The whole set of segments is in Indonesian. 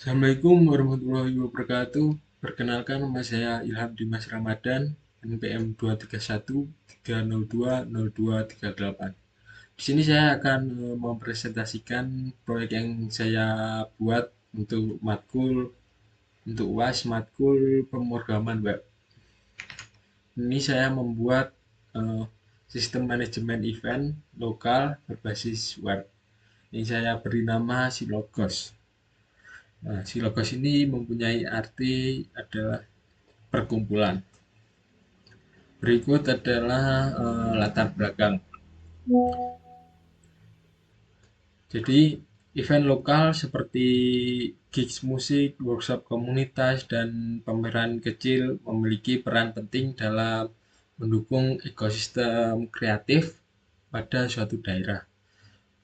Assalamualaikum warahmatullahi wabarakatuh. Perkenalkan, nama saya Ilham Dimas Ramadan, NPM 23130202338. Di sini saya akan mempresentasikan proyek yang saya buat untuk UAS matkul pemrograman web. Ini saya membuat eh, sistem manajemen event lokal berbasis web. Ini saya beri nama Silogos. Nah, Silogos ini mempunyai arti adalah perkumpulan. Berikut adalah latar belakang. Jadi, event lokal seperti gigs musik, workshop komunitas, dan pameran kecil memiliki peran penting dalam mendukung ekosistem kreatif pada suatu daerah.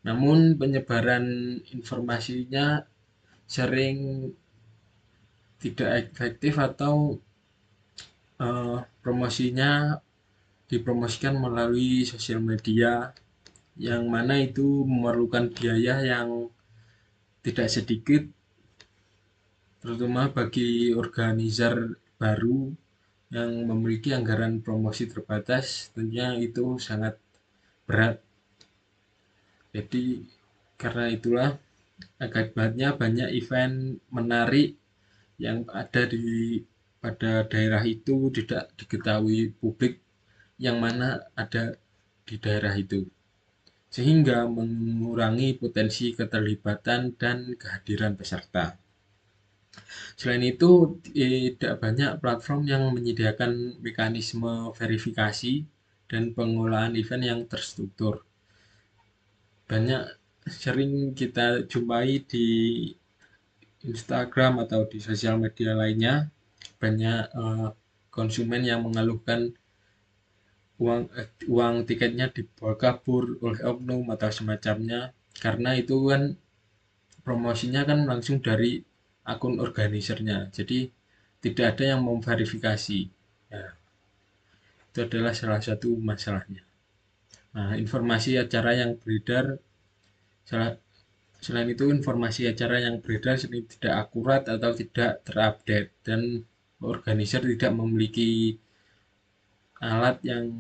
Namun, penyebaran informasinya sering tidak efektif atau promosinya dipromosikan melalui sosial media yang mana itu memerlukan biaya yang tidak sedikit, terutama bagi organizer baru yang memiliki anggaran promosi terbatas. Tentunya itu sangat berat. Jadi karena itulah akibatnya banyak event menarik yang ada pada daerah itu tidak diketahui publik yang mana ada di daerah itu, sehingga mengurangi potensi keterlibatan dan kehadiran peserta. Selain itu, tidak banyak platform yang menyediakan mekanisme verifikasi dan pengolahan event yang terstruktur. Banyak sering kita jumpai di Instagram atau di sosial media lainnya, banyak konsumen yang mengeluhkan uang tiketnya dibawa kabur oleh oknum atau semacamnya, karena itu kan promosinya kan langsung dari akun organisernya, jadi tidak ada yang memverifikasi. Ya, itu adalah salah satu masalahnya. Nah, informasi acara yang beredar, selain itu informasi acara yang beredar sering tidak akurat atau tidak terupdate, dan organizer tidak memiliki alat yang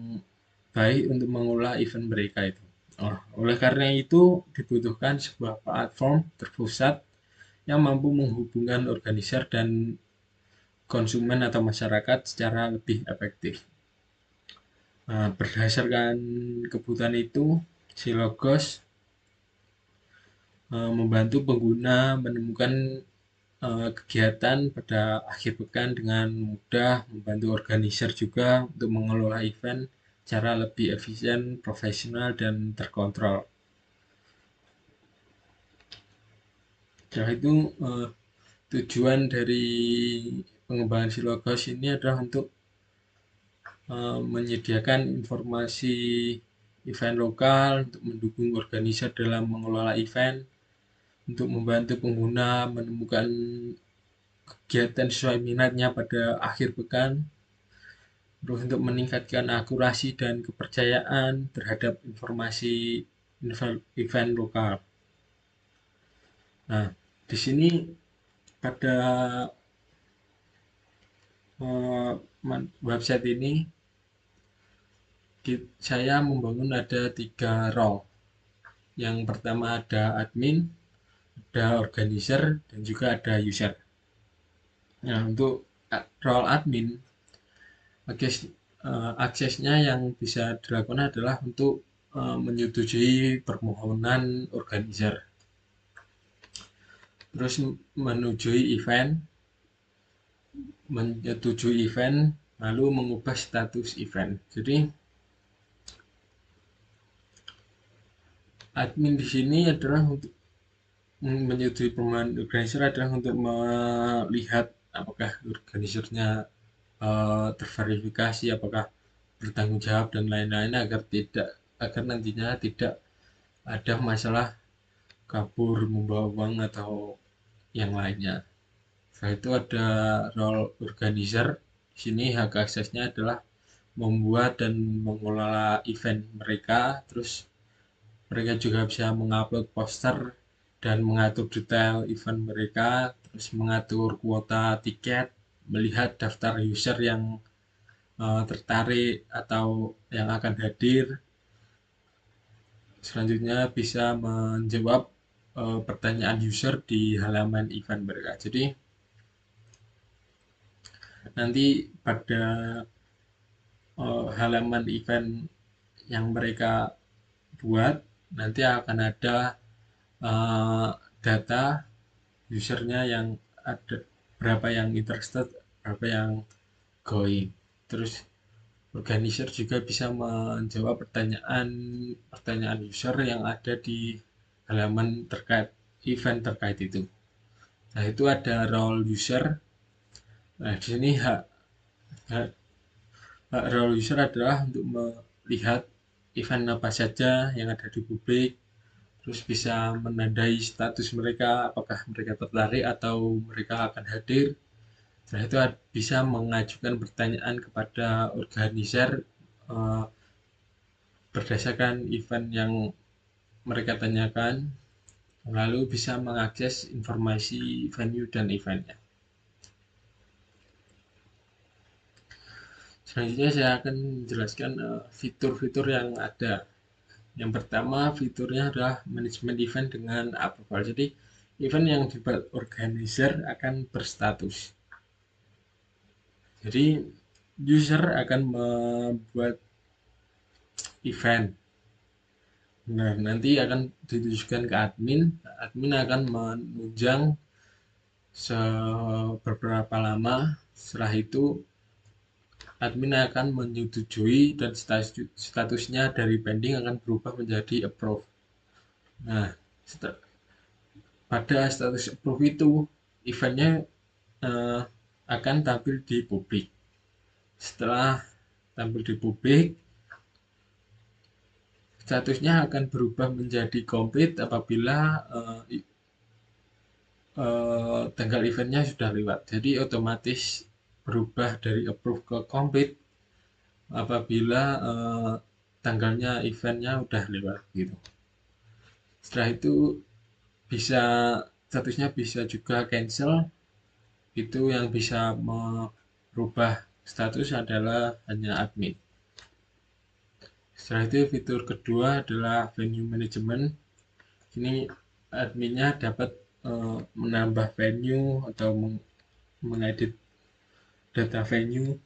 baik untuk mengolah event mereka itu. Oleh karena itu, dibutuhkan sebuah platform terpusat yang mampu menghubungkan organizer dan konsumen atau masyarakat secara lebih efektif. Nah, berdasarkan kebutuhan itu, Silogos membantu pengguna menemukan kegiatan pada akhir pekan dengan mudah, membantu organizer juga untuk mengelola event secara lebih efisien, profesional, dan terkontrol. Setelah itu, tujuan dari pengembangan Silogos ini adalah untuk menyediakan informasi event lokal, untuk mendukung organizer dalam mengelola event, untuk membantu pengguna menemukan kegiatan sesuai minatnya pada akhir pekan, terus untuk meningkatkan akurasi dan kepercayaan terhadap informasi event lokal. Nah, di sini pada website ini saya membangun ada 3 role. Yang pertama ada admin, ada organizer, dan juga ada user. Nah, untuk role admin, aksesnya yang bisa dilakukan adalah untuk menyetujui permohonan organizer, terus menyetujui event, lalu mengubah status event. Jadi admin di sini adalah untuk menyetujui permohonan organizer, adalah untuk melihat apakah organisernya terverifikasi, apakah bertanggung jawab dan lain-lain, agar nantinya tidak ada masalah kabur membawa uang atau yang lainnya. Setelah itu ada role organizer. Di sini hak aksesnya adalah membuat dan mengelola event mereka, terus mereka juga bisa mengupload poster dan mengatur detail event mereka, terus mengatur kuota tiket, melihat daftar user yang tertarik atau yang akan hadir. Selanjutnya bisa menjawab pertanyaan user di halaman event mereka. Jadi nanti pada halaman event yang mereka buat, nanti akan ada uh, data usernya yang ada, berapa yang interested, berapa yang going. Terus organizer juga bisa menjawab pertanyaan user yang ada di halaman terkait event terkait itu. Nah, itu ada role user. Nah, di sini hak role user adalah untuk melihat event apa saja yang ada di publik, terus bisa menandai status mereka, apakah mereka tertarik atau mereka akan hadir. Setelah itu bisa mengajukan pertanyaan kepada organizer eh, berdasarkan event yang mereka tanyakan, lalu bisa mengakses informasi venue dan eventnya. Selanjutnya saya akan menjelaskan fitur-fitur yang ada. Yang pertama fiturnya adalah manajemen event dengan approval. Jadi event yang dibuat organizer akan berstatus. Jadi user akan membuat event. Nah, nanti akan ditujukan ke admin. Admin akan menunjang beberapa lama. Setelah itu admin akan menyetujui dan statusnya dari pending akan berubah menjadi approve. Nah, pada status approve itu eventnya eh, akan tampil di publik. Setelah tampil di publik, statusnya akan berubah menjadi complete apabila tanggal eventnya sudah lewat. Jadi otomatis berubah dari approve ke complete apabila tanggalnya eventnya udah lewat gitu. Setelah itu bisa statusnya bisa juga cancel. Itu yang bisa merubah status adalah hanya admin. Setelah itu fitur kedua adalah venue management. Ini adminnya dapat menambah venue atau mengedit data venue.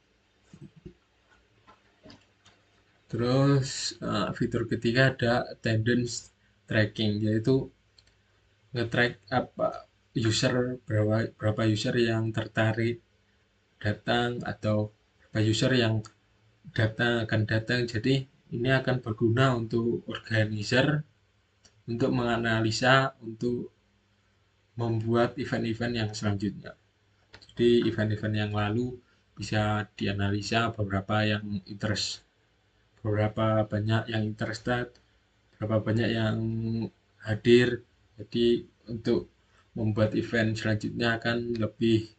Terus fitur ketiga ada attendance tracking, yaitu nge-track apa user, berapa user yang tertarik datang atau berapa user yang akan datang. Jadi ini akan berguna untuk organizer untuk menganalisa, untuk membuat event-event yang selanjutnya. Jadi event-event yang lalu bisa dianalisa beberapa yang interest, beberapa banyak yang interested, berapa banyak yang hadir. Jadi untuk membuat event selanjutnya akan lebih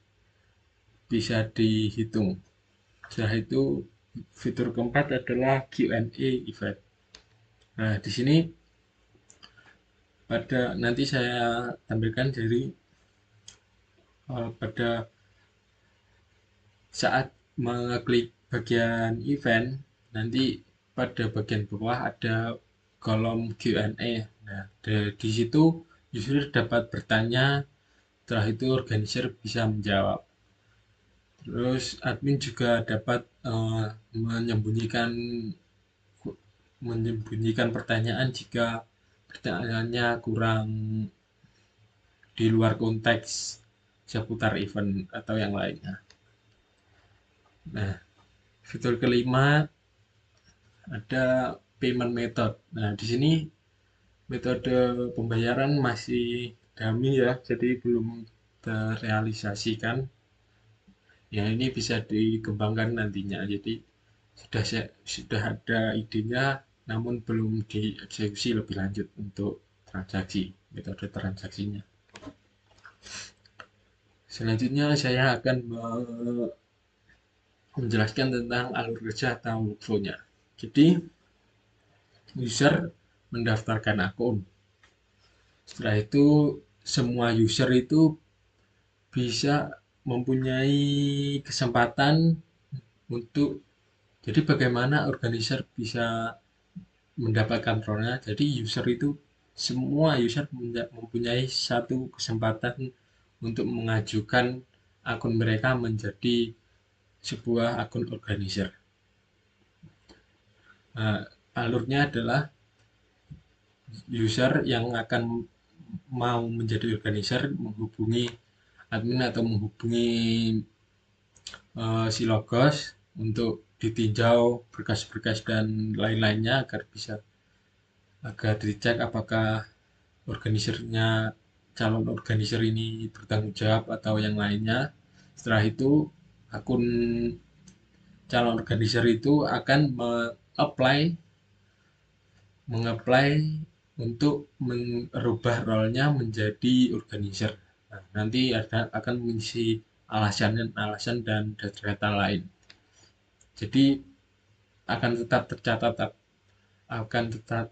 bisa dihitung. Setelah itu fitur keempat adalah Q&A event. Nah, di sini nanti saya tampilkan dari pada saat mengeklik bagian event, nanti pada bagian bawah ada kolom Q&A. Nah, di situ user dapat bertanya, setelah itu organizer bisa menjawab. Terus admin juga dapat menyembunyikan pertanyaan jika pertanyaannya kurang di luar konteks seputar event atau yang lainnya. Nah, fitur kelima ada payment method. Nah, di sini metode pembayaran masih dummy ya, jadi belum terrealisasikan. Ya, ini bisa dikembangkan nantinya. Jadi sudah ada idenya, namun belum dieksekusi lebih lanjut untuk metode transaksinya. Selanjutnya saya akan menjelaskan tentang alur kerja atau workflow-nya. Jadi user mendaftarkan akun, Setelah itu semua user itu bisa mempunyai kesempatan untuk, jadi bagaimana organizer bisa mendapatkan role-nya. Jadi user itu, semua user mempunyai satu kesempatan untuk mengajukan akun mereka menjadi sebuah akun organizer. Nah, alurnya adalah user yang akan mau menjadi organizer menghubungi admin atau menghubungi si Logos untuk ditinjau berkas-berkas dan lain-lainnya agar dicek apakah organisernya, calon organizer ini bertanggung jawab atau yang lainnya. Setelah itu akun calon organizer itu akan mengapply untuk merubah role-nya menjadi organizer. Nah, nanti akan mengisi alasan dan data-data lain. Jadi akan tetap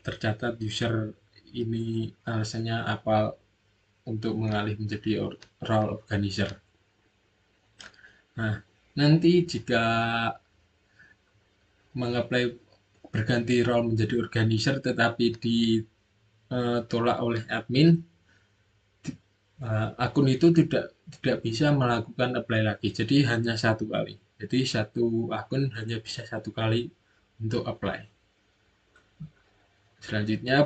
tercatat user ini alasannya apa untuk mengalih menjadi role organizer. Nah, nanti jika mengapply berganti role menjadi organizer tetapi ditolak oleh admin, akun itu tidak bisa melakukan apply lagi. Jadi hanya satu kali. Jadi satu akun hanya bisa satu kali untuk apply. Selanjutnya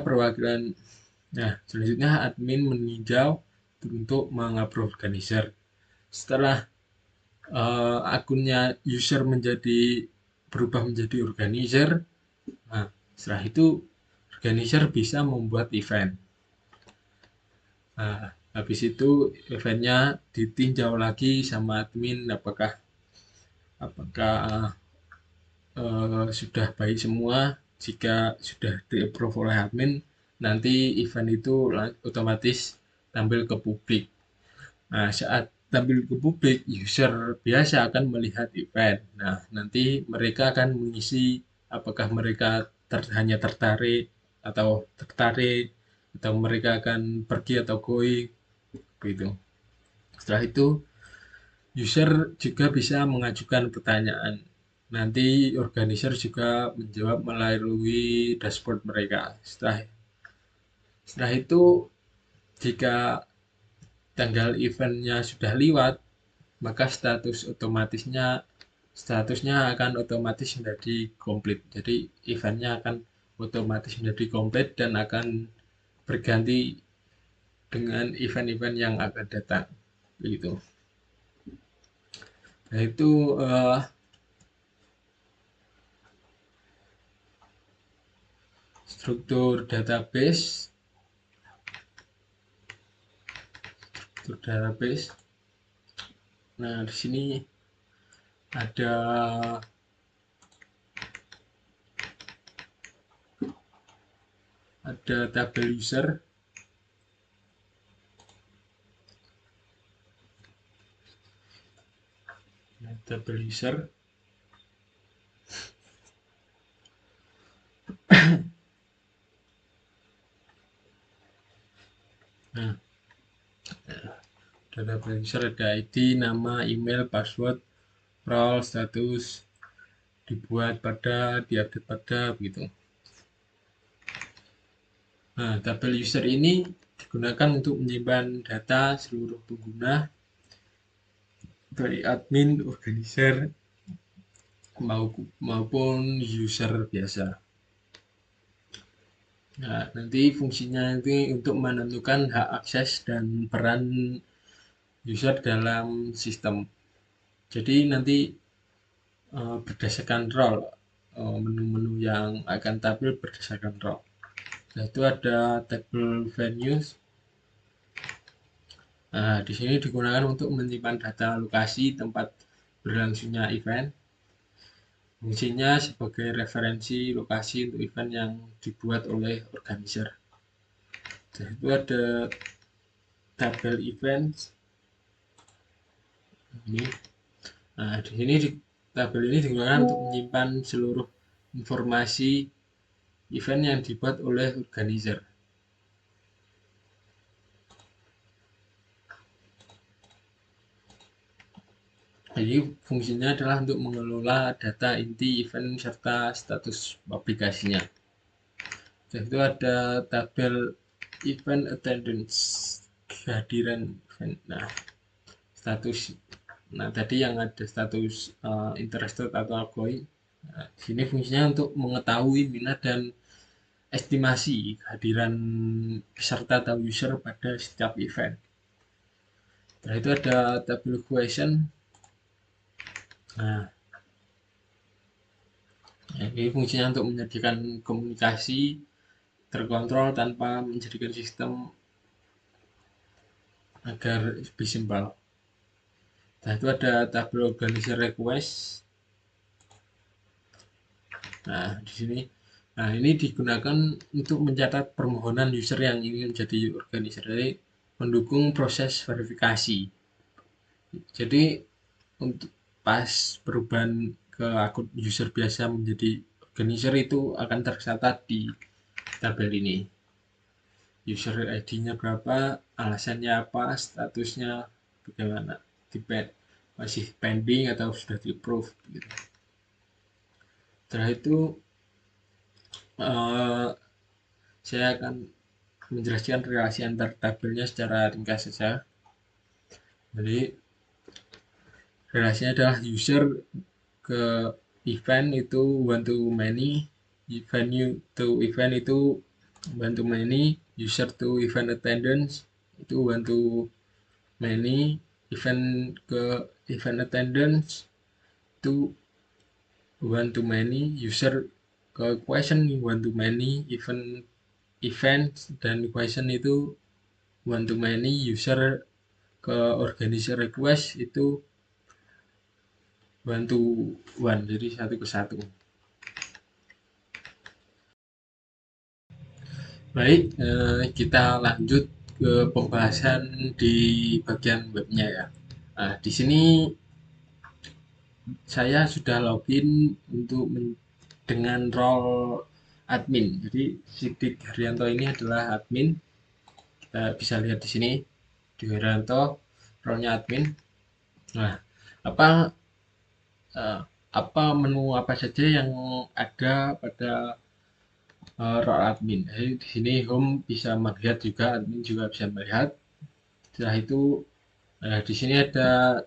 admin meninjau untuk mengapprove organizer. Setelah akunnya user berubah menjadi organizer, nah, setelah itu organizer bisa membuat event. Nah, habis itu eventnya ditinjau lagi sama admin apakah sudah baik semua. Jika sudah di-approve oleh admin, nanti event itu otomatis tampil ke publik. Nah, saat tampil ke publik, user biasa akan melihat event. Nah, nanti mereka akan mengisi apakah mereka hanya tertarik atau mereka akan pergi atau going gitu. Setelah itu user juga bisa mengajukan pertanyaan. Nanti organizer juga menjawab melalui dashboard mereka. Setelah itu jika tanggal eventnya sudah lewat, maka statusnya akan otomatis menjadi komplit. Jadi eventnya akan otomatis menjadi komplit dan akan berganti dengan event-event yang akan datang. Begitu. Nah, itu struktur database. Nah, di sini ada tabel user. Nah, tabel user. Nah, tabel user ada ID, nama, email, password, role, status, diupdate pada begitu. Nah, tabel user ini digunakan untuk menyimpan data seluruh pengguna dari admin, organizer maupun user biasa. Nah, nanti fungsinya ini untuk menentukan hak akses dan peran user dalam sistem. Jadi nanti berdasarkan role, menu-menu yang akan tampil berdasarkan role. Nah, itu ada tabel venues. Nah, di sini digunakan untuk menyimpan data lokasi tempat berlangsungnya event. Fungsinya sebagai referensi lokasi untuk event yang dibuat oleh organizer. Dan itu ada tabel events. Ini. Nah, di sini tabel ini digunakan untuk menyimpan seluruh informasi event yang dibuat oleh organizer. Jadi fungsinya adalah untuk mengelola data inti event serta status aplikasinya. Dan itu ada tabel event attendance, kehadiran event. Nah, status. Nah, tadi yang ada status interested atau outgoing. Nah, di sini fungsinya untuk mengetahui minat dan estimasi kehadiran peserta atau user pada setiap event. Nah, itu ada tabel question. Nah, ini fungsinya untuk menyediakan komunikasi terkontrol tanpa menjadikan sistem agar lebih simpel. Nah, itu ada tabel organizer request. Nah, di sini. Nah, ini digunakan untuk mencatat permohonan user yang ingin menjadi organizer. Jadi, mendukung proses verifikasi. Jadi, untuk pas perubahan ke akun user biasa menjadi organizer itu akan tercatat di tabel ini. User ID-nya berapa, alasannya apa, statusnya bagaimana, masih pending atau sudah di approve gitu. Setelah itu saya akan menjelaskan relasi antar tabelnya secara ringkas saja. Jadi relasinya adalah user ke event itu one to many, venue to event itu one to many, user to event attendance itu one to many, event ke event attendance itu one to many, user ke question one to many, event dan question itu one to many, user ke organizer request itu one to one, jadi satu ke satu. Baik, kita lanjut ke pembahasan di bagian webnya ya. Nah, di sini saya sudah login untuk dengan role admin. Jadi Sidik Haryanto ini adalah admin. Kita bisa lihat di sini di Haryanto role-nya admin. Nah, apa apa menu apa saja yang ada pada role admin. Jadi di sini home bisa melihat juga, admin juga bisa melihat. Setelah itu di sini ada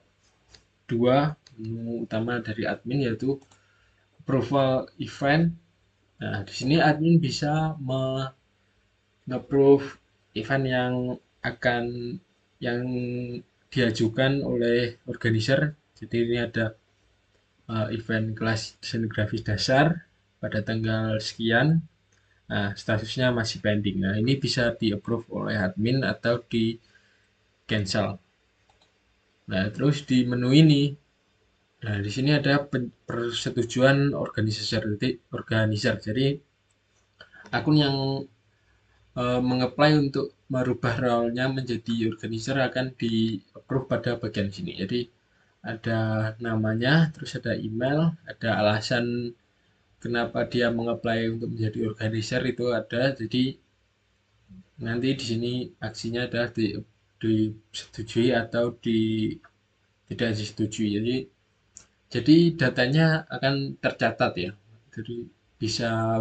dua menu utama dari admin, yaitu approval event. Nah, di sini admin bisa nge-approve event akan yang diajukan oleh organizer. Jadi ini ada event kelas desain grafis dasar pada tanggal sekian. Nah, statusnya masih pending. Nah, ini bisa di-approve oleh admin atau di cancel. Nah, terus di menu ini, nah di sini ada persetujuan organizer. Jadi akun yang mengapply untuk merubah role-nya menjadi organizer akan di-approve pada bagian sini. Jadi ada namanya, terus ada email, ada alasan kenapa dia mengapply untuk menjadi organizer itu ada. Jadi nanti di sini aksinya adalah disetujui atau tidak disetujui. Jadi datanya akan tercatat ya. Jadi bisa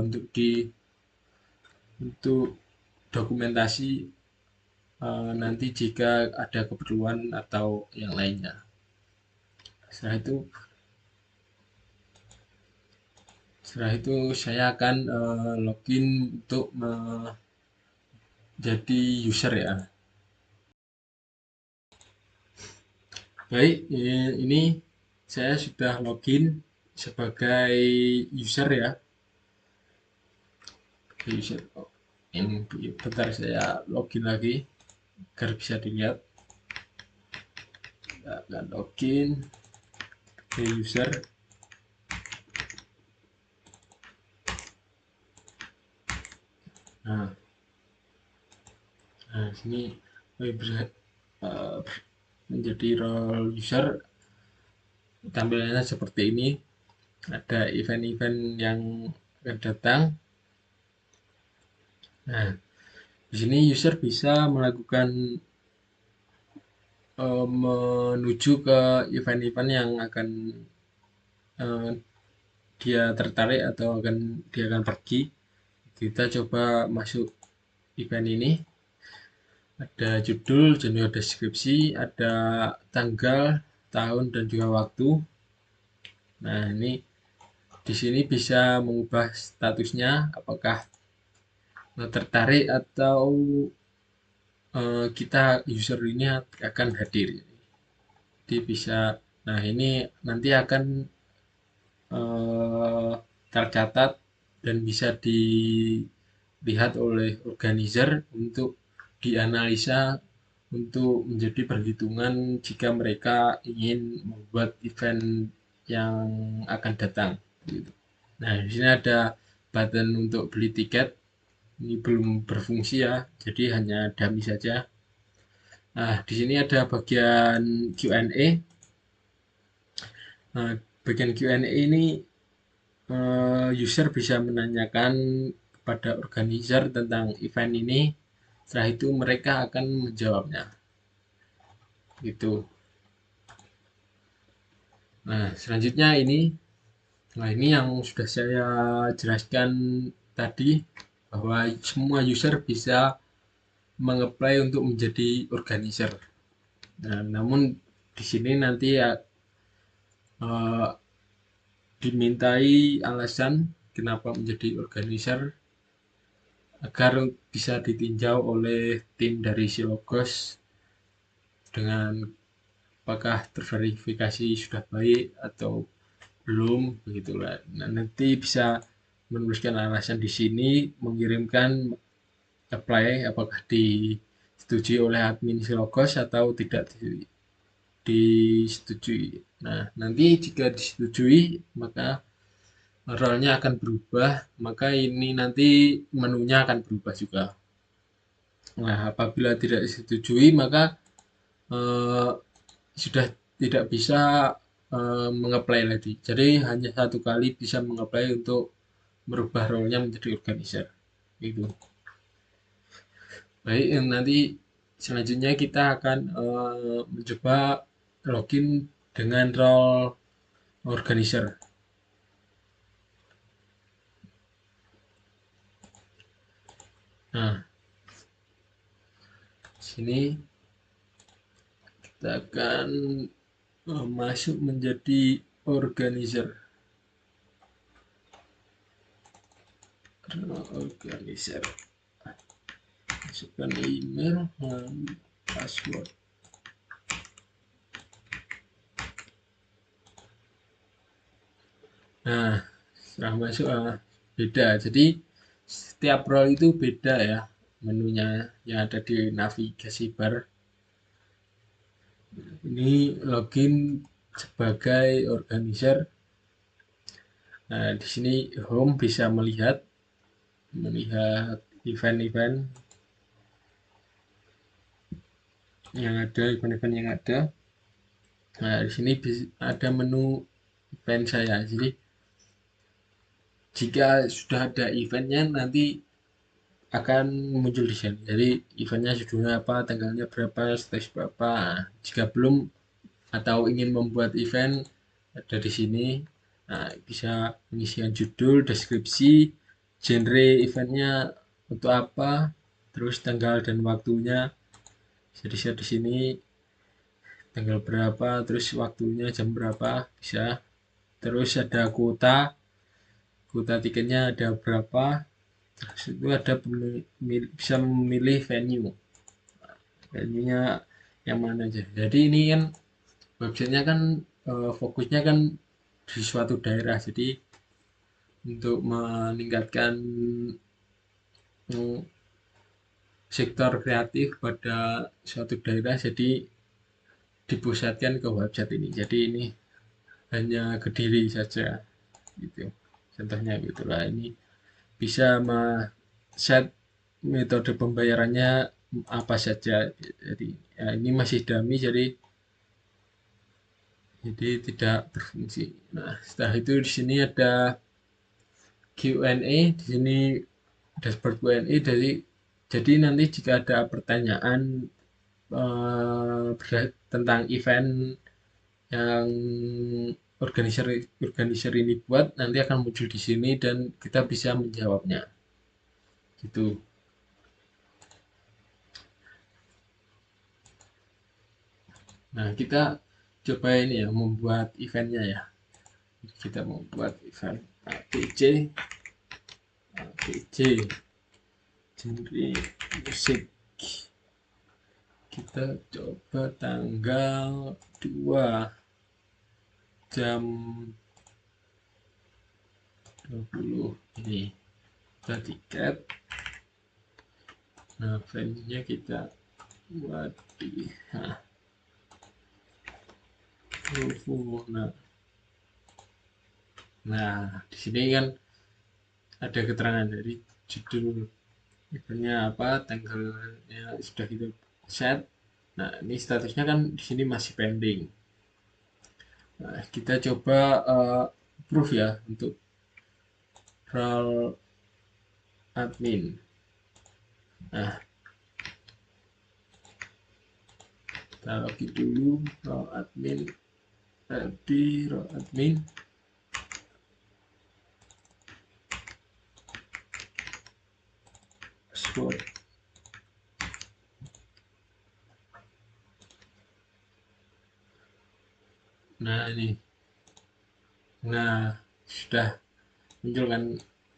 untuk dokumentasi nanti jika ada keperluan atau yang lainnya. Setelah itu saya akan login untuk menjadi user ya. Baik, ini saya sudah login sebagai user ya. User. Oh, ini bentar saya login lagi agar bisa dilihat. Dan login ke user. Nah, sini bisa menjadi role user, tampilannya seperti ini. Ada event-event yang akan datang. Nah, di sini user bisa melakukan menuju ke event-event yang akan eh, dia tertarik atau dia akan pergi. Kita coba masuk event ini. Ada judul, judul deskripsi, ada tanggal, tahun, dan juga waktu. Nah, ini di sini bisa mengubah statusnya, apakah tertarik atau kita user ini akan hadir. Jadi bisa, nah ini nanti akan tercatat dan bisa dilihat oleh organizer untuk dianalisa untuk menjadi perhitungan jika mereka ingin membuat event yang akan datang. Nah, di sini ada button untuk beli tiket. Ini belum berfungsi ya, jadi hanya dummy saja. Nah, di sini ada bagian Q&A. Nah, bagian Q&A ini user bisa menanyakan kepada organizer tentang event ini. Setelah itu mereka akan menjawabnya. Gitu. Nah, selanjutnya ini. Nah, ini yang sudah saya jelaskan tadi bahwa semua user bisa mengapply untuk menjadi organizer. Nah, namun di sini nanti ya eh, dimintai alasan kenapa menjadi organizer agar bisa ditinjau oleh tim dari Silogos dengan apakah terverifikasi sudah baik atau belum begitulah. Nah, nanti bisa menuliskan alasan di sini, mengirimkan apply apakah disetujui oleh admin Silogos atau tidak disetujui. Nah, nanti jika disetujui maka role-nya akan berubah, maka ini nanti menunya akan berubah juga. Nah, apabila tidak disetujui maka eh, sudah tidak bisa mengapply lagi. Jadi hanya satu kali bisa mengapply untuk merubah role-nya menjadi organizer. Itu. Baik, nanti selanjutnya kita akan mencoba login dengan role organizer. Nah, sini kita akan masuk menjadi organizer. Organizer. Masukkan email dan password. Nah, setelah masuk beda. Jadi setiap role itu beda ya menunya yang ada di navigasi bar. Ini login sebagai organizer. Nah, di sini home bisa melihat event-event yang ada, event-event yang ada. Nah, di sini ada menu event saya. Jadi jika sudah ada eventnya nanti akan muncul di sini. Jadi eventnya judulnya apa, tanggalnya berapa, stage berapa. Nah, jika belum atau ingin membuat event ada di sini. Nah, bisa mengisikan judul, deskripsi, genre eventnya untuk apa, terus tanggal dan waktunya. Jadi saya di sini tanggal berapa, terus waktunya jam berapa bisa. Terus ada kuota tiketnya ada berapa. Terus itu ada bisa memilih venue-nya yang mana aja. Jadi ini kan websitenya kan fokusnya kan di suatu daerah. Jadi untuk meningkatkan sektor kreatif pada suatu daerah, jadi dipusatkan ke website ini. Jadi ini hanya Kediri saja gitu. Contohnya gitulah, ini bisa set metode pembayarannya apa saja. Jadi ya, ini masih dummy jadi tidak berfungsi. Nah, setelah itu di sini ada Q&A, di sini dashboard Q&A. Jadi nanti jika ada pertanyaan tentang event yang organizer organizer ini buat nanti akan muncul di sini dan kita bisa menjawabnya gitu. Nah, kita coba ini ya membuat eventnya ya. Kita membuat event APC genre musik. Kita coba tanggal 2 jam 20 ini. Kita tiket. Nah, venue-nya kita buat di nah, di sini kan ada keterangan dari judul eventnya apa, tanggalnya sudah kita set. Nah, ini statusnya kan di sini masih pending. Nah, kita coba approve ya untuk role admin. Nah, kita login dulu role admin, tadi role admin. Password. Nah, ini. Nah, sudah muncul kan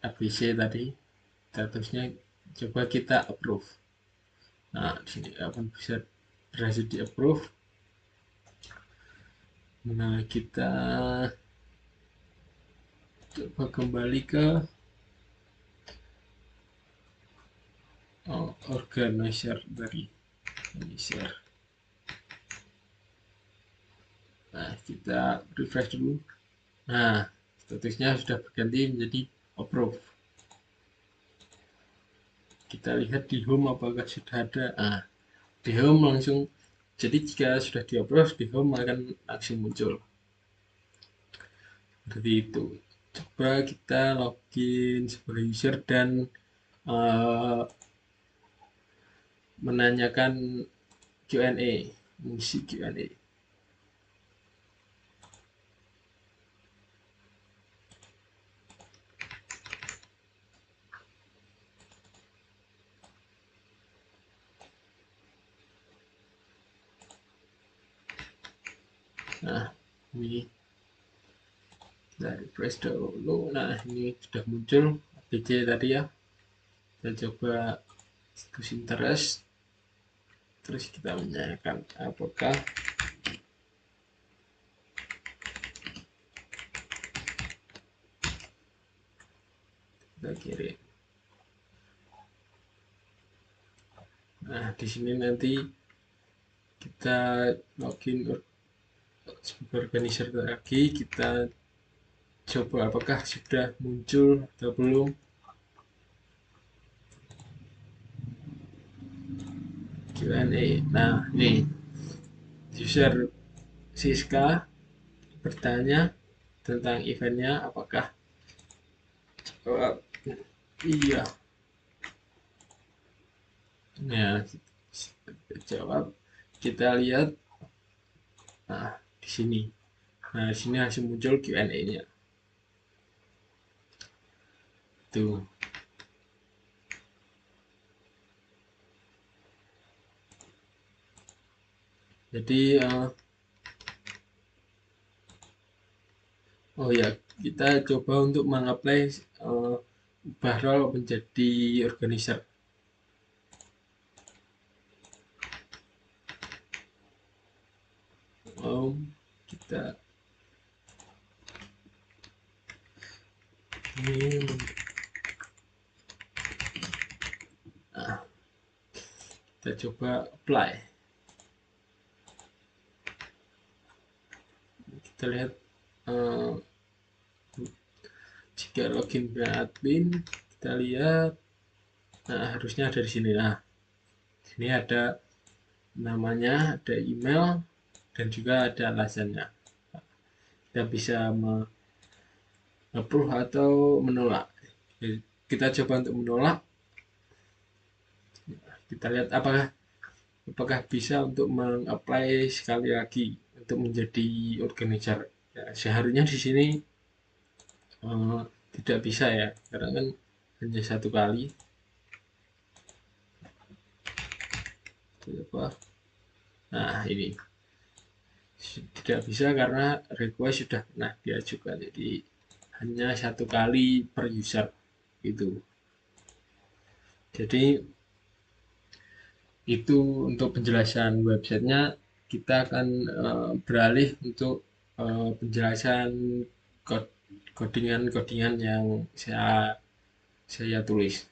ABC tadi. Statusnya coba kita approve. Nah, di sini akan bisa berhasil di approve. Nah, kita coba kembali ke organizer dari organizer. Nah, kita refresh dulu. Nah, statusnya sudah berganti menjadi approve. Kita lihat di home apakah sudah ada. Nah, di home langsung. Jadi jika sudah di approve, di home akan langsung muncul. Seperti itu. Coba kita login sebagai user dan menanyakan Q&A, mengisi Q&A. Nah, ini kita refresh dulu. Nah, ini sudah muncul APC tadi ya. Kita coba status interest. Terus kita menanyakan apakah kita kirim. Nah, di sini nanti kita login sebagai organizer lagi. Kita coba apakah sudah muncul atau belum. Q&A. Nah, ini user Siska bertanya tentang eventnya, apakah jawab iya. Nah, jawab. Kita lihat. Nah, di sini. Nah, di sini langsung muncul Q&A-nya. Tuh. Jadi, oh ya, kita coba untuk mengapply ubah role menjadi organizer. Kita ini nah, kita coba apply. Kita lihat jika login ke admin, kita lihat. Nah, harusnya ada di sini. Nah, sini ada namanya, ada email, dan juga ada alasannya. Kita bisa approve atau menolak. Kita coba untuk menolak. Kita lihat apakah apakah bisa untuk mengapply sekali lagi untuk menjadi organizer. Ya, seharusnya di sini eh, tidak bisa ya, karena kan hanya satu kali. Apa? Nah, ini tidak bisa karena request sudah pernah diajukan, jadi hanya satu kali per user gitu. Jadi itu untuk penjelasan websitenya. Kita akan beralih untuk penjelasan codingan yang saya tulis.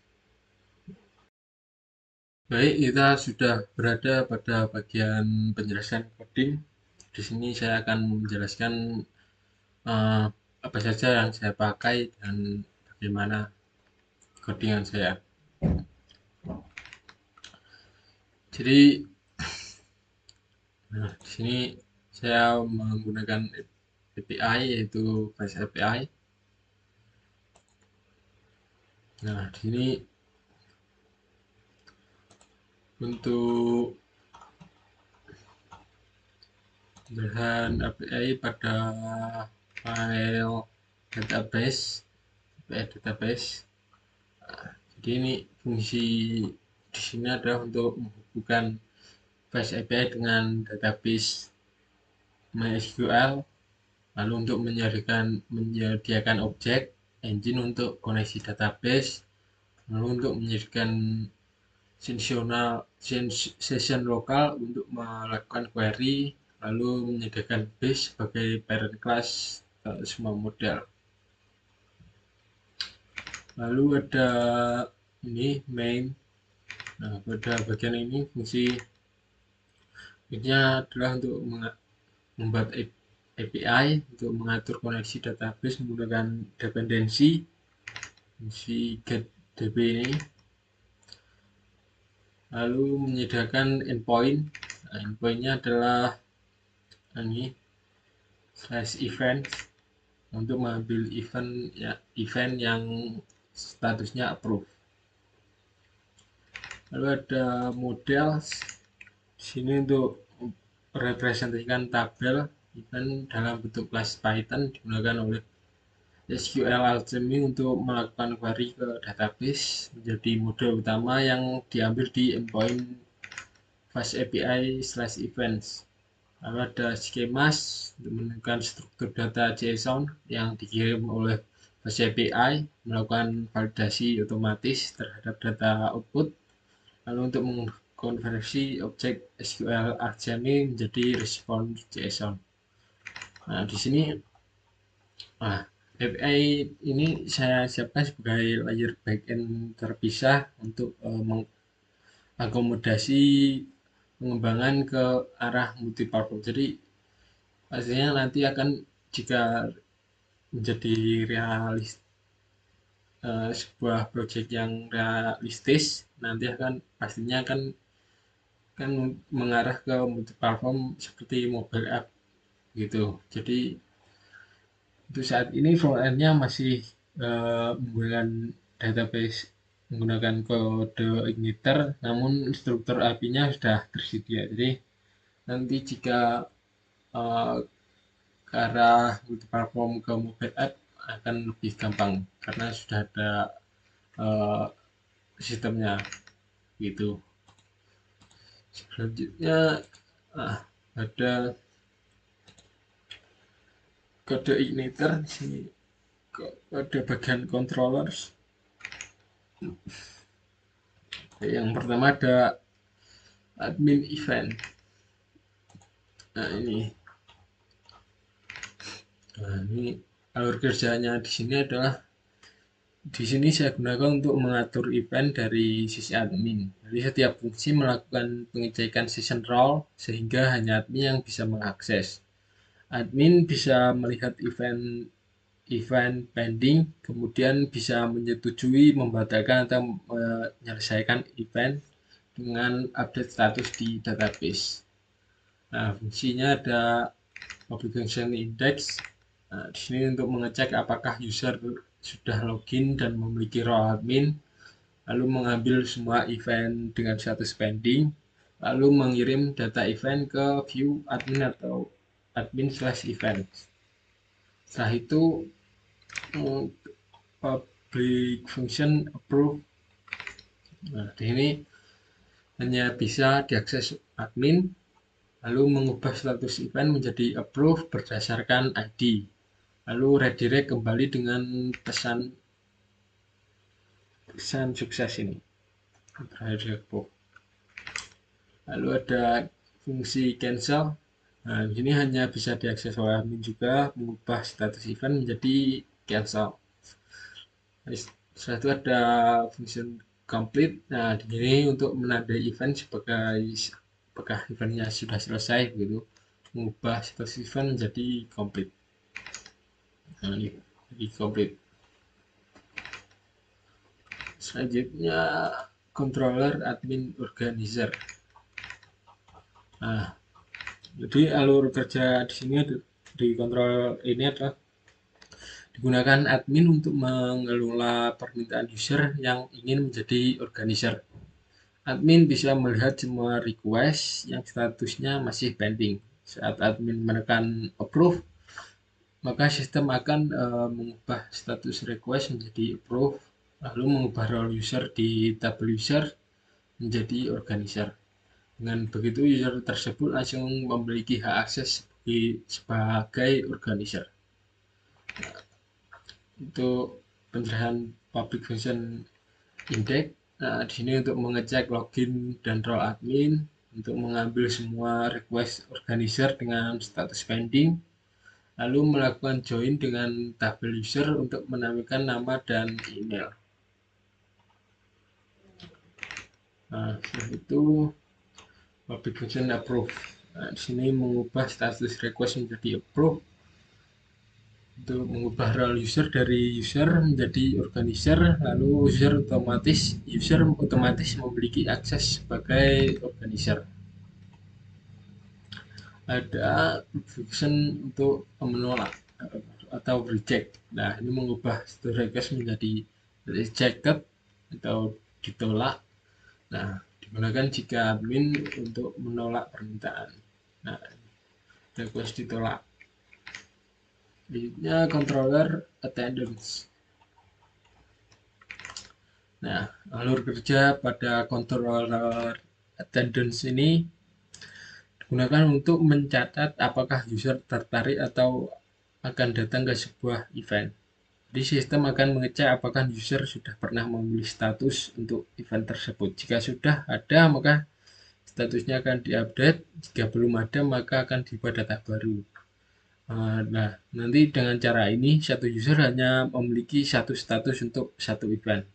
Baik, kita sudah berada pada bagian penjelasan coding. Di sini saya akan menjelaskan eh, apa saja yang saya pakai dan bagaimana codingan saya. Jadi, nah, di sini saya menggunakan API, yaitu Fast API. Nah, di sini untuk bahan API pada file database, API database. Jadi ini fungsi di sini adalah untuk menghubungkan Fast API dengan database MySQL, lalu untuk menyediakan objek engine untuk koneksi database, lalu untuk menyediakan session lokal untuk melakukan query, lalu menyediakan base sebagai parent class semua model. Lalu ada ini main. Nah, pada bagian ini fungsinya adalah untuk membuat API untuk mengatur koneksi database menggunakan dependensi fungsi getDB ini, lalu menyediakan endpoint. Nah, endpointnya adalah ini /event untuk mengambil event yang statusnya approve. Lalu ada model di sini untuk merepresentasikan tabel event dalam bentuk kelas Python, digunakan oleh SQL Alchemy untuk melakukan query ke database, menjadi model utama yang diambil di endpoint Fast API/events. Lalu ada schemas untuk menentukan struktur data JSON yang dikirim oleh Fast API, melakukan validasi otomatis terhadap data output, lalu untuk mengkonversi objek SQL Alchemy menjadi response JSON. Nah, di sini API ini saya siapkan sebagai layer backend terpisah untuk mengakomodasi pengembangan ke arah multi-platform. Jadi pastinya nanti akan, jika menjadi sebuah project yang realistis, nanti pastinya akan mengarah ke multi-platform seperti mobile app gitu. Jadi untuk saat ini frontend-nya masih menggunakan database menggunakan kode igniter, namun struktur API-nya sudah tersedia. Jadi nanti jika uh, ke arah multi-platform ke mobile app akan lebih gampang karena sudah ada uh, sistemnya gitu. Selanjutnya ada kode igniter di sini, kode bagian controllers. Yang pertama ada admin event. Nah, ini alur kerjanya di sini adalah, di sini saya gunakan untuk mengatur event dari sisi admin. Jadi setiap fungsi melakukan pengecekan session role sehingga hanya admin yang bisa mengakses. Admin bisa melihat event pending, kemudian bisa menyetujui, membatalkan atau menyelesaikan event dengan update status di database. Nah, fungsinya ada publication index. Nah, di sini untuk mengecek apakah user sudah login dan memiliki role admin, lalu mengambil semua event dengan status pending, lalu mengirim data event ke view admin atau admin/event. Setelah itu public function approve. Nah, di sini hanya bisa diakses admin, lalu mengubah status event menjadi approve berdasarkan ID, lalu redirect kembali dengan pesan sukses ini. Lalu ada fungsi cancel. Nah, di sini hanya bisa diakses oleh admin juga, mengubah status event menjadi cancel. Setelah itu ada fungsi complete. Nah, di sini untuk menandai event sebagai apakah eventnya sudah selesai begitu, mengubah status event menjadi complete. Nah, ini jadi complete. Selanjutnya controller admin organizer. Nah, jadi alur kerja di sini di kontrol ini adalah digunakan admin untuk mengelola permintaan user yang ingin menjadi organizer. Admin bisa melihat semua request yang statusnya masih pending. Saat admin menekan approve, maka sistem akan mengubah status request menjadi approve, lalu mengubah role user di tabel user menjadi organizer. Dengan begitu, user tersebut langsung memiliki hak akses sebagai organizer. Untuk penjelasan public function index, nah di sini untuk mengecek login dan role admin, untuk mengambil semua request organizer dengan status pending, lalu melakukan join dengan tabel user untuk menampilkan nama dan email. Nah, setelah itu public function approve. Nah, di sini mengubah status request menjadi approve, untuk mengubah role user dari user menjadi organizer, lalu user otomatis memiliki akses sebagai organizer. Ada function untuk menolak atau reject. Nah, ini mengubah status request menjadi rejected atau ditolak. Nah, digunakan jika admin untuk menolak permintaan. Nah, request ditolak. Selanjutnya controller attendance. Nah, alur kerja pada controller attendance ini digunakan untuk mencatat apakah user tertarik atau akan datang ke sebuah event. Jadi sistem akan mengecek apakah user sudah pernah memilih status untuk event tersebut. Jika sudah ada, maka statusnya akan diupdate. Jika belum ada, maka akan dibuat data baru. Nah, nanti dengan cara ini, satu user hanya memiliki satu status untuk satu event.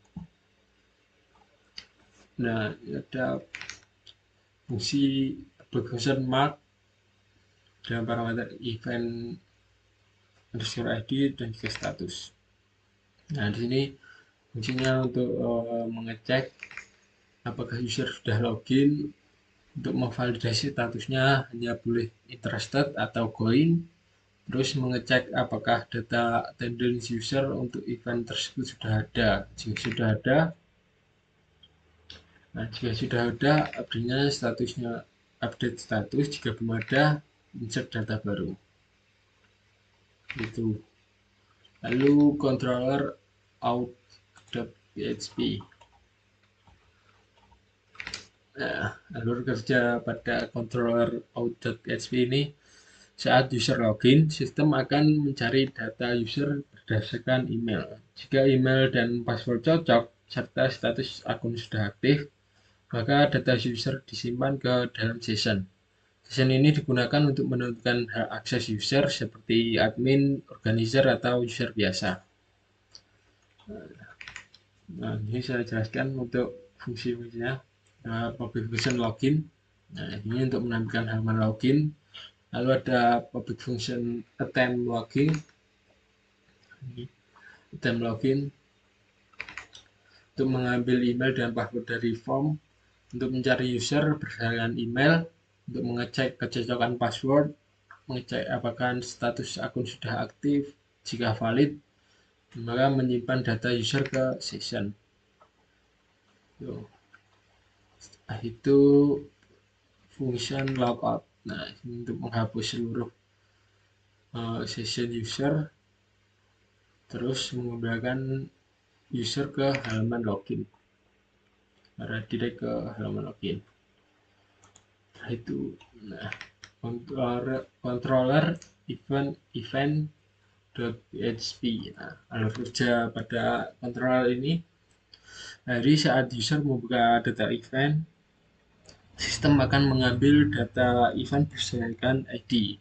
Nah, ada fungsi function mark dengan parameter event underscore ID dan juga status. Nah, di sini fungsinya untuk mengecek apakah user sudah login. Untuk memvalidasi statusnya hanya boleh interested atau going. Terus mengecek apakah data attendance user untuk event tersebut sudah ada. Jika sudah ada, artinya statusnya update status. Jika belum ada, insert data baru. Itu. Lalu controller out.php. Nah, alur kerja pada controller out.php ini, saat user login, sistem akan mencari data user berdasarkan email. Jika email dan password cocok serta status akun sudah aktif, maka data user disimpan ke dalam session. Session ini digunakan untuk menentukan hak akses user seperti admin, organizer, atau user biasa. Nah, ini saya jelaskan untuk fungsi-fungsinya. Public function login. Nah, ini untuk menampilkan halaman login. Lalu ada public function attempt login. Attempt login untuk mengambil email dan password dari form, untuk mencari user berdasarkan email, untuk mengecek kecocokan password, mengecek apakah status akun sudah aktif. Jika valid, maka menyimpan data user ke session. Setelah itu function logout. Nah, ini untuk menghapus seluruh session user, terus mengembalikan user ke halaman login, redirect ke halaman login. Nah, itu. Nah, controller event.php. Nah, alur kerja pada controller ini dari saat user membuka data event, sistem akan mengambil data event berdasarkan ID.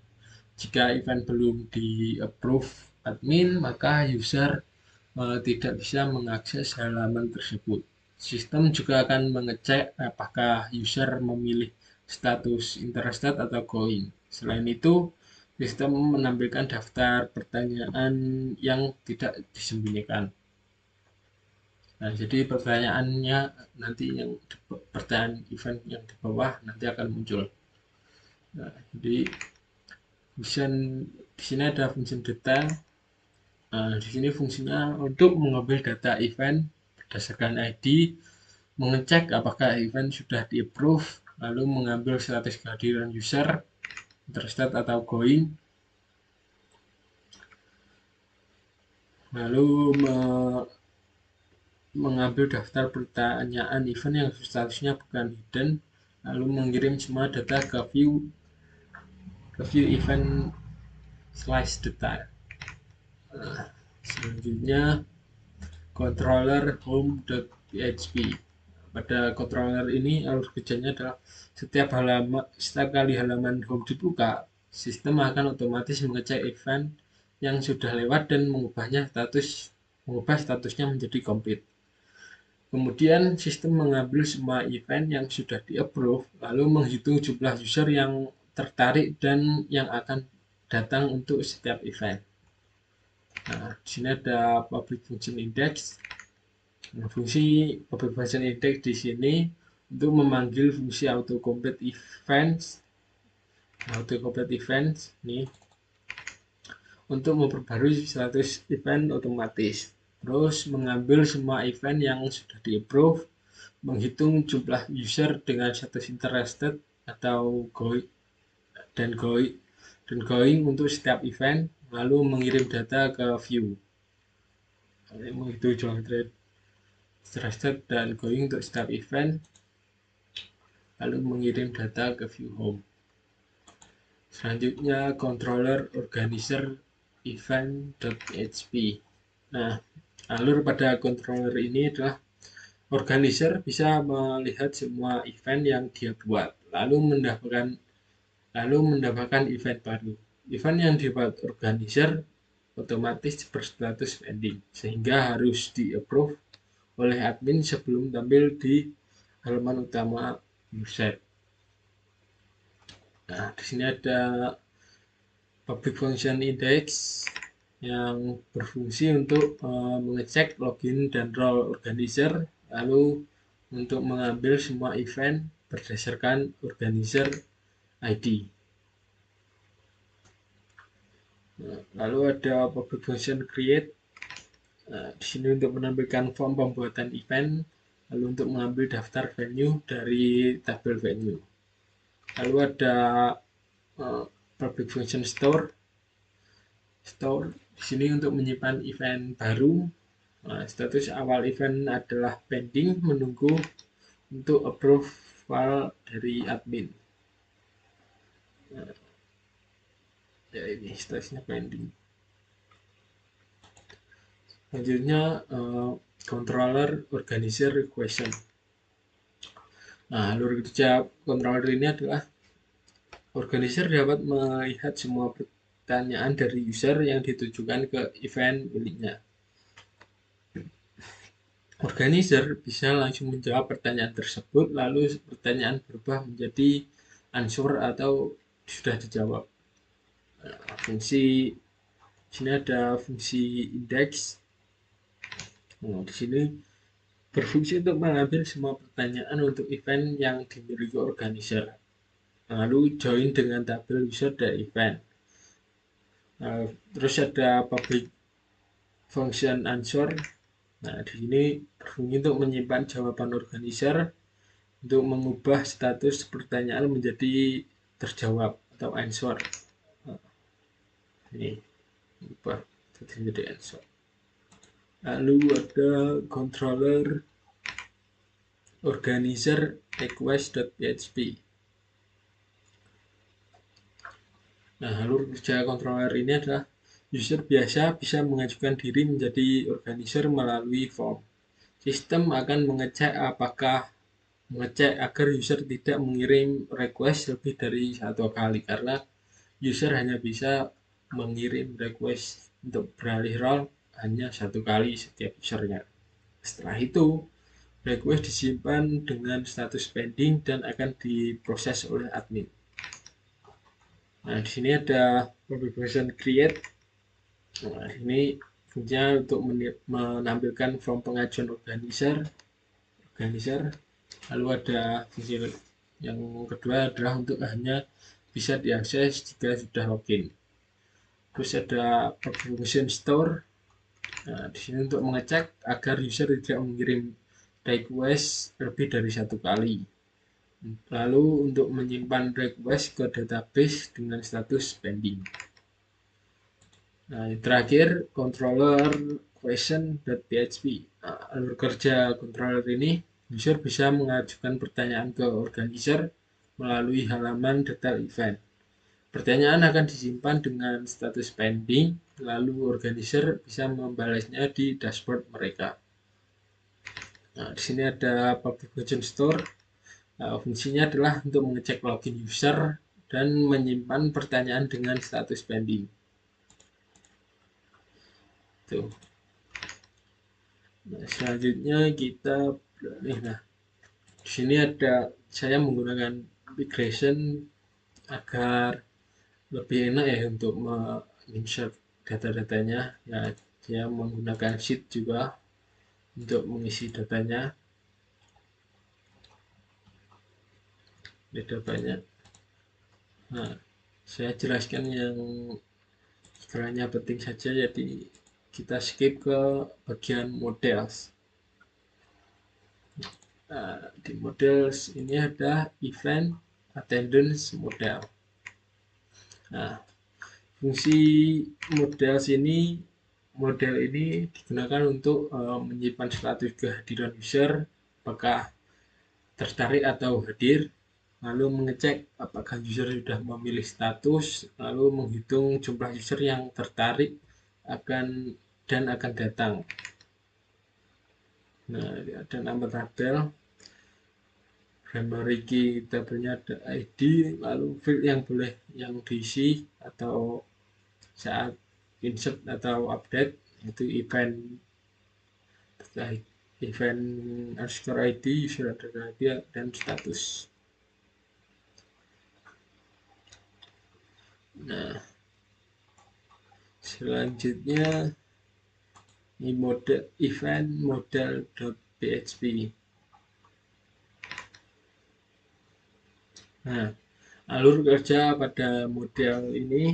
Jika event belum di-approve admin, maka user tidak bisa mengakses halaman tersebut. Sistem juga akan mengecek apakah user memilih status interested atau going. Selain itu, sistem menampilkan daftar pertanyaan yang tidak disembunyikan. Nah, jadi pertanyaannya nanti pertanyaan event yang di bawah nanti akan muncul. Nah, jadi function di sini ada function data. Nah, di sini fungsinya untuk mengambil data event berdasarkan ID, mengecek apakah event sudah di-approve, lalu mengambil status kehadiran user, interested atau going, lalu mengambil daftar pertanyaan event yang statusnya bukan hidden, lalu mengirim semua data ke view event slice data. Nah, selanjutnya controller home.php. Pada controller ini alur kerjanya adalah setiap kali halaman home dibuka, sistem akan otomatis mengecek event yang sudah lewat dan mengubah statusnya menjadi complete. Kemudian sistem mengambil semua event yang sudah di-approve, lalu menghitung jumlah user yang tertarik dan yang akan datang untuk setiap event. Nah, di sini ada public function index. Nah, fungsi public function index di sini untuk memanggil fungsi autocomplete events nih untuk memperbarui status event otomatis. Terus mengambil semua event yang sudah di-approve, menghitung jumlah user dengan status interested atau going untuk setiap event, lalu mengirim data ke view. Itu interested dan going untuk setiap event, lalu mengirim data ke view home. Selanjutnya controller organizer event.php. Nah, alur pada controller ini adalah organizer bisa melihat semua event yang dia buat, lalu mendapatkan event baru. Event yang dibuat organizer otomatis berstatus pending, sehingga harus di-approve oleh admin sebelum tampil di halaman utama user. Nah, di sini ada public function index yang berfungsi untuk mengecek login dan role organizer, lalu untuk mengambil semua event berdasarkan organizer ID. Nah, lalu ada public function create. Nah, di sini untuk menampilkan form pembuatan event, lalu untuk mengambil daftar venue dari tabel venue. Lalu ada public function store di sini untuk menyimpan event baru. Nah, status awal event adalah pending, menunggu untuk approval dari admin. Nah, ya ini statusnya pending. Selanjutnya controller organizer question. Nah, alur kerja controller ini adalah organizer dapat melihat semua pertanyaan dari user yang ditujukan ke event miliknya. Organizer bisa langsung menjawab pertanyaan tersebut, lalu pertanyaan berubah menjadi answer atau sudah dijawab. Nah, fungsi sini ada fungsi index. Nah, di sini berfungsi untuk mengambil semua pertanyaan untuk event yang dimiliki organizer, lalu join dengan tabel user dan event. Nah, terus ada public function answer. Nah, di sini berfungsi untuk menyimpan jawaban organizer untuk mengubah status pertanyaan menjadi terjawab atau answer. Ini ubah menjadi answer. Lalu ada controller organizer request.php. Nah, alur kerja controller ini adalah user biasa bisa mengajukan diri menjadi organizer melalui form. Sistem akan mengecek agar user tidak mengirim request lebih dari satu kali, karena user hanya bisa mengirim request untuk beralih role hanya satu kali setiap usernya. Setelah itu, request disimpan dengan status pending dan akan diproses oleh admin. Nah, di sini ada configuration create. Nah, ini fungsinya untuk menampilkan form pengajuan organizer. Lalu ada fungsi yang kedua adalah untuk hanya bisa diakses jika sudah login. Terus ada configuration store. Nah, di sini untuk mengecek agar user tidak mengirim request lebih dari satu kali. Lalu untuk menyimpan request ke database dengan status pending. Nah, terakhir controller question.php. Nah, alur kerja controller ini, user bisa mengajukan pertanyaan ke organizer melalui halaman detail event. Pertanyaan akan disimpan dengan status pending, lalu organizer bisa membalasnya di dashboard mereka. Nah, di sini ada public question store. Nah, fungsinya adalah untuk mengecek login user dan menyimpan pertanyaan dengan status pending. Tuh. Nah, selanjutnya kita nah, di sini ada saya menggunakan migration agar lebih enak ya untuk menginsert data-datanya. Ya, dia menggunakan sheet juga untuk mengisi datanya. Beda banyak. Nah, saya jelaskan yang sekiranya penting saja, jadi kita skip ke bagian models. Nah, di models ini ada event attendance model. Nah, fungsi model ini digunakan untuk menyimpan status kehadiran user, apakah tertarik atau hadir, lalu mengecek apakah user sudah memilih status, lalu menghitung jumlah user yang tertarik dan akan datang. Nah, ada nama tabel, primary key tabelnya ada ID, lalu field yang diisi atau saat insert atau update itu event underscore ID, user underscore ID, dan status. Nah, selanjutnya ini model event model.php. Nah, alur kerja pada model ini,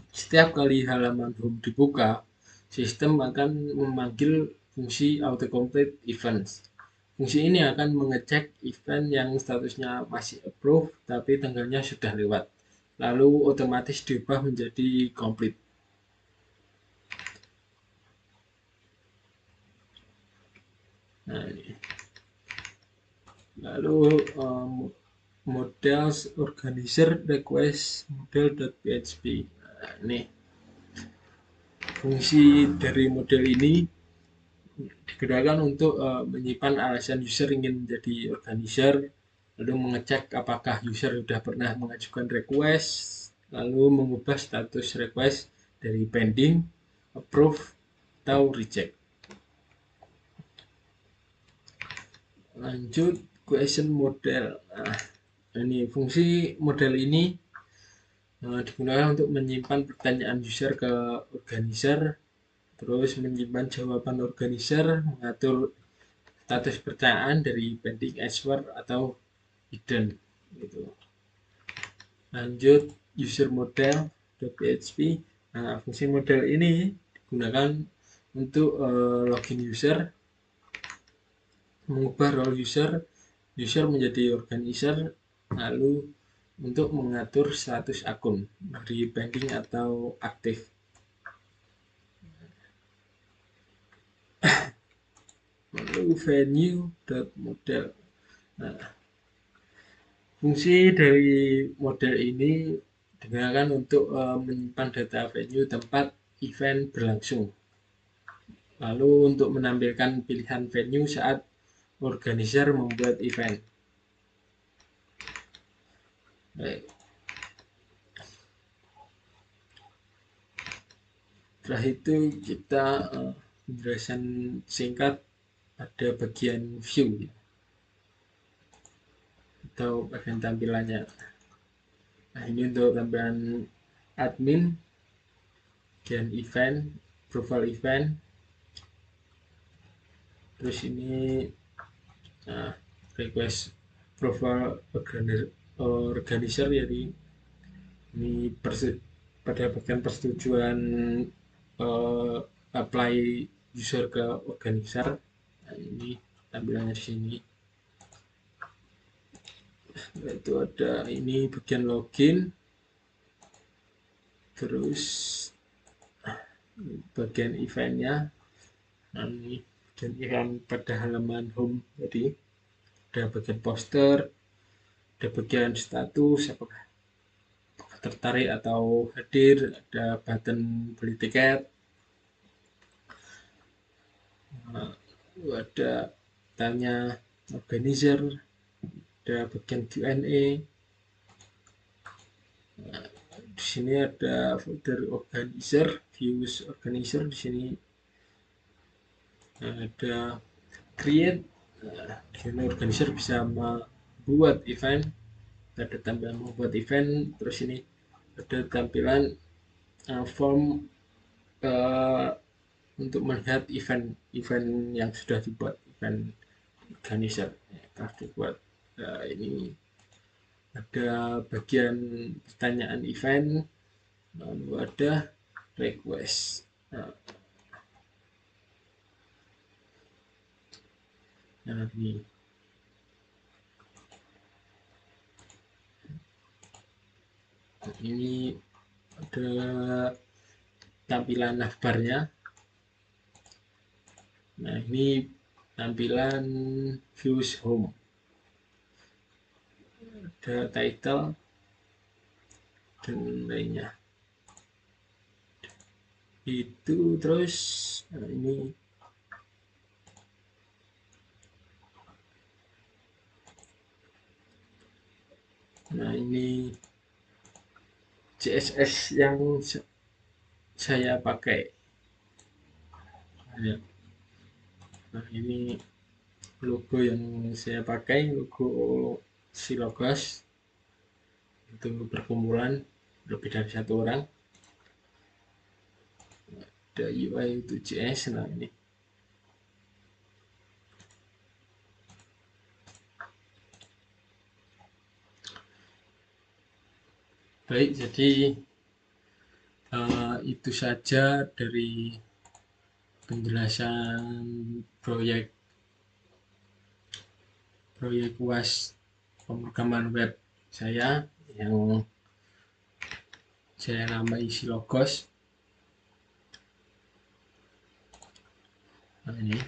setiap kali halaman home dibuka, sistem akan memanggil fungsi autocomplete events. Fungsi ini akan mengecek event yang statusnya masih approve tapi tanggalnya sudah lewat, lalu otomatis diubah menjadi complete. Nah, ini. Lalu models organizer request model.php. Nah, ini fungsi dari model ini digunakan untuk menyimpan alasan user ingin menjadi organizer, lalu mengecek apakah user sudah pernah mengajukan request, lalu mengubah status request dari pending, approve, atau reject. Lanjut question model. Nah, ini fungsi model ini digunakan untuk menyimpan pertanyaan user ke organizer, terus menyimpan jawaban organizer, mengatur status pertanyaan dari pending answer atau hidden gitu. Lanjut user model.php. Nah, fungsi model ini digunakan untuk login user, mengubah role user, User menjadi organizer, lalu untuk mengatur status akun dari pending atau aktif. Lalu venue.model. Nah, fungsi dari model ini digunakan untuk menyimpan data venue tempat event berlangsung. Lalu untuk menampilkan pilihan venue saat organizer membuat event. Baik. Setelah itu kita penjelasan singkat pada bagian view atau bagian tampilannya. Nah, ini untuk tampilan admin, bagian event, profile event. Terus ini request profile organizer, jadi ini pada bagian persetujuan apply user ke organizer. Nah, ini tampilannya di sini. Itu ada ini bagian login, terus bagian eventnya. Nah, ini bagian event pada halaman home, jadi ada bagian poster, ada bagian status, apakah tertarik atau hadir, ada button beli tiket, ada tanya organizer, ada bagian Q&A. Nah, di sini ada folder organizer, views organizer. Di sini ada create. Nah, di sini organizer bisa membuat event. Ada tampilan membuat event. Terus ini ada tampilan form untuk melihat event yang sudah dibuat, event organizer telah dibuat. Nah, ini ada bagian pertanyaan event, lalu ada request. Nah, ini ada tampilan navbarnya. Nah, ini tampilan views home. Ada title dan lainnya. Itu terus ini CSS yang saya pakai. Nah, ini logo yang saya pakai, logo Silogos. Itu perkumpulan lebih dari satu orang. Ada UI itu JS. Nah, ini baik, jadi itu saja dari penjelasan proyek UAS pemrograman web saya yang saya namai Silogos. Nah, ini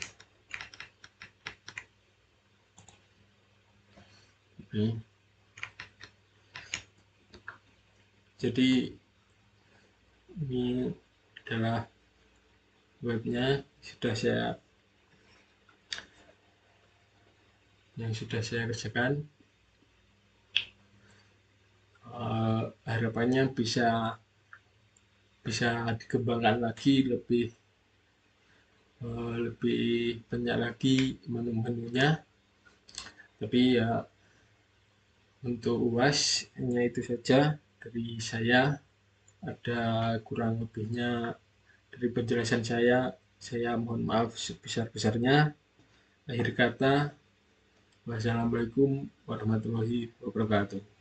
jadi ini adalah webnya yang sudah saya kerjakan. Harapannya bisa dikembangkan lagi, lebih banyak lagi menu-menunya. Tapi ya untuk UAS hanya itu saja dari saya. Ada kurang lebihnya dari penjelasan saya mohon maaf sebesar-besarnya. Akhir kata, wassalamualaikum warahmatullahi wabarakatuh.